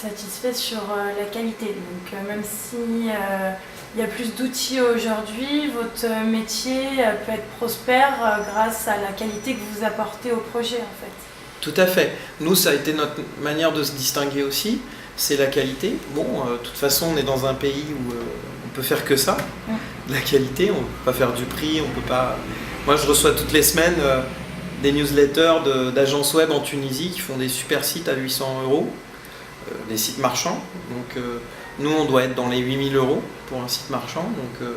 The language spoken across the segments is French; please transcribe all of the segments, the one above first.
satisfait sur la qualité. Donc même si il y a plus d'outils aujourd'hui, votre métier peut être prospère grâce à la qualité que vous apportez au projet en fait. Tout à fait. Nous, ça a été notre manière de se distinguer aussi, c'est la qualité. Bon, de toute façon, on est dans un pays où on peut faire que ça, la qualité, on ne peut pas faire du prix, on peut pas... Moi, je reçois toutes les semaines des newsletters d'agences web en Tunisie qui font des super sites à 800 €, des sites marchands. Donc, nous, on doit être dans les 8 000 € pour un site marchand, donc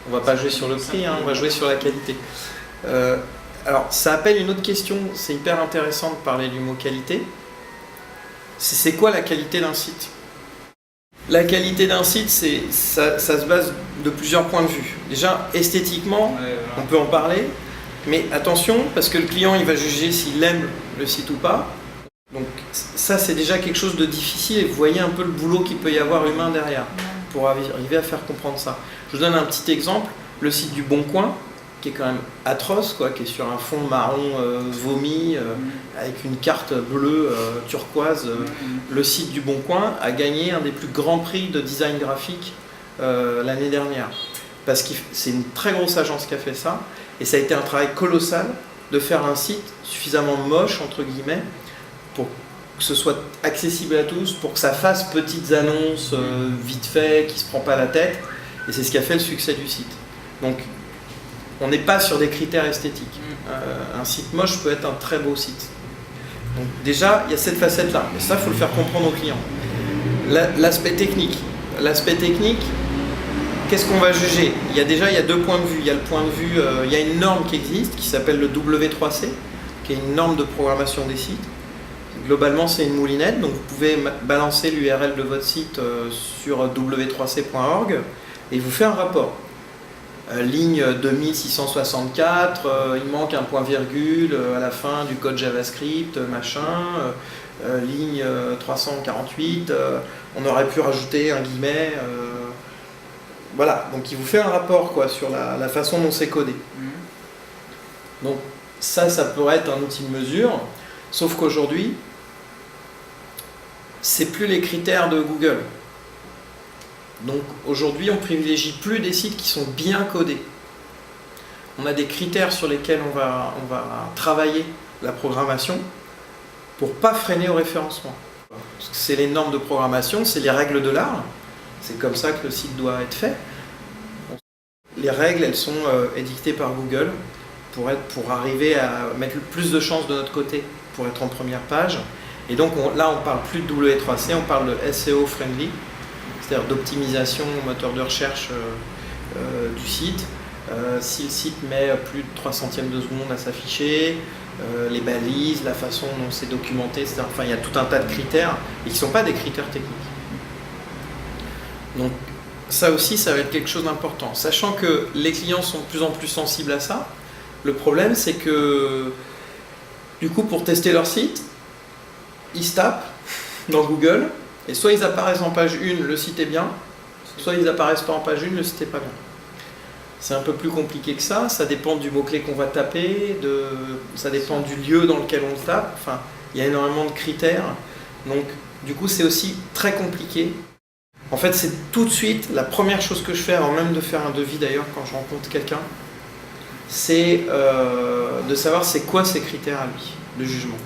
on ne va pas jouer sur le prix, on va jouer sur la qualité. Alors, ça appelle une autre question, c'est hyper intéressant de parler du mot qualité. C'est quoi la qualité d'un site? La qualité d'un site, ça se base de plusieurs points de vue. Déjà, esthétiquement, on peut en parler, mais attention, parce que le client, il va juger s'il aime le site ou pas. Donc ça, c'est déjà quelque chose de difficile, et vous voyez un peu le boulot qu'il peut y avoir humain derrière, pour arriver à faire comprendre ça. Je vous donne un petit exemple, le site du Bon Coin, qui est quand même atroce, quoi, qui est sur un fond marron vomi, avec une carte bleue turquoise. Le site du Bon Coin a gagné un des plus grands prix de design graphique l'année dernière. Parce que c'est une très grosse agence qui a fait ça, et ça a été un travail colossal de faire un site suffisamment moche, entre guillemets, pour que ce soit accessible à tous, pour que ça fasse petites annonces vite fait, qui ne se prend pas la tête, et c'est ce qui a fait le succès du site. Donc, on n'est pas sur des critères esthétiques. Un site moche peut être un très beau site. Donc déjà, il y a cette facette-là. Et ça, il faut le faire comprendre aux clients. L'aspect technique. L'aspect technique, qu'est-ce qu'on va juger? Il y a deux points de vue. Il y a le point de vue, il y a une norme qui existe, qui s'appelle le W3C, qui est une norme de programmation des sites. Globalement, c'est une moulinette, donc vous pouvez balancer l'URL de votre site sur w3c.org et vous fait un rapport. Ligne 2664, il manque un point-virgule à la fin du code JavaScript, machin. Ligne 348, on aurait pu rajouter un guillemet. Voilà, donc il vous fait un rapport quoi, sur la façon dont c'est codé. Donc ça pourrait être un outil de mesure, sauf qu'aujourd'hui, c'est plus les critères de Google. Donc aujourd'hui, on privilégie plus des sites qui sont bien codés. On a des critères sur lesquels on va travailler la programmation pour pas freiner au référencement. C'est les normes de programmation, c'est les règles de l'art. C'est comme ça que le site doit être fait. Les règles, elles sont édictées par Google pour arriver à mettre le plus de chances de notre côté pour être en première page. Et donc là, on parle plus de W3C, on parle de SEO friendly, c'est-à-dire d'optimisation moteur de recherche du site. Si le site met plus de 3 centièmes de seconde à s'afficher, les balises, la façon dont c'est documenté, etc. Enfin, il y a tout un tas de critères et qui ne sont pas des critères techniques. Donc ça aussi, ça va être quelque chose d'important. Sachant que les clients sont de plus en plus sensibles à ça, le problème c'est que du coup, pour tester leur site, ils se tapent dans Google et soit ils apparaissent en page 1, le site est bien, soit ils apparaissent pas en page 1, le site est pas bien. C'est un peu plus compliqué que ça dépend du mot-clé qu'on va taper, ça dépend du lieu dans lequel on le tape, enfin, il y a énormément de critères, donc du coup c'est aussi très compliqué. En fait, c'est tout de suite, la première chose que je fais, avant même de faire un devis d'ailleurs quand je rencontre quelqu'un, c'est de savoir c'est quoi ses critères à lui, de jugement.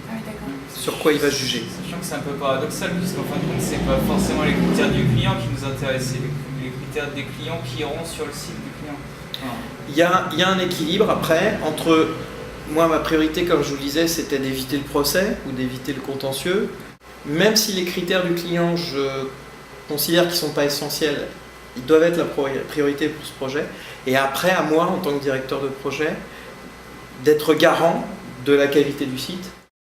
Ah oui, d'accord. Sur quoi il va juger. Sachant que c'est un peu paradoxal, puisqu'en fin de compte, c'est pas forcément les critères du client qui nous intéressent, c'est les critères des clients qui iront sur le site du client. Il y a un équilibre après entre, moi ma priorité comme je vous le disais c'était d'éviter le procès ou d'éviter le contentieux. Même si les critères du client je considère qu'ils ne sont pas essentiels, ils doivent être la priorité pour ce projet. Et après à moi en tant que directeur de projet d'être garant de la qualité du site